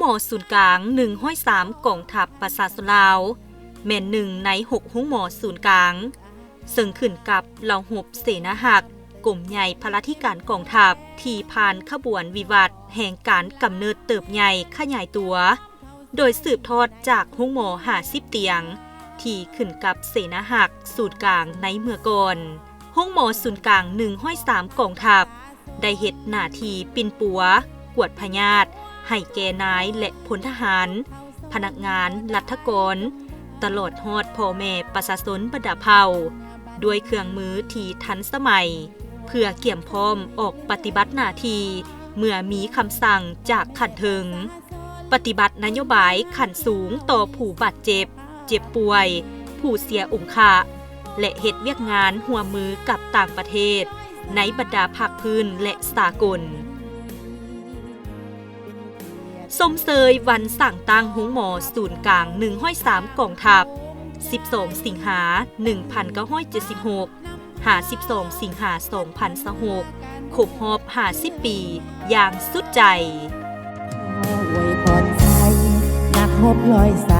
หมอศูนย์กลาง103กองทัพประชาชนลาวแม่นหนึ่งใน6ห้องหมอศูนย์กลางซึ่งขึ้นกับเหล่าหบเสนาหักกลุ่มใหญ่พลธิการกองทัพที่ผ่านขบวนวิวัฒน์แห่งการกำเนิดเติบใหญ่ขยายตัวโดยสืบทอดจากห้องหมอ50เตียงที่ขึ้นกับเสนาหักศูนย์กลางในเมื่อก่อนห้องหมอศูนย์กลาง103กองทัพได้เฮ็ดหน้าที่ปิ่นปัวกวดพยาธิให้แก่นายและพลทหารพนักงานรัฐกรตลอดฮอดพ่อแม่ประชาชนบรรดาเผ่าด้วยเครื่องมือที่ทันสมัยเพื่อเกี่ยมพร้อมออกปฏิบัติหน้าที่เมื่อมีคำสั่งจากขันถึงปฏิบัตินโยบายขันสูงต่อผู้บาดเจ็บเจ็บป่วยผู้เสียองค์ค่าและเฮ็ดเวียกงานหัวมือกับต่างประเทศในบรรดาภาคพื้นและสากลสมเสยวันสั่งตั้งห้องหมอศูนย์กลาง103กองทัพ12สิงหา1976 52สิงหา2026ครบรอบ50ปีอย่างสุดใจอวยพรใจนักฮบลอยสา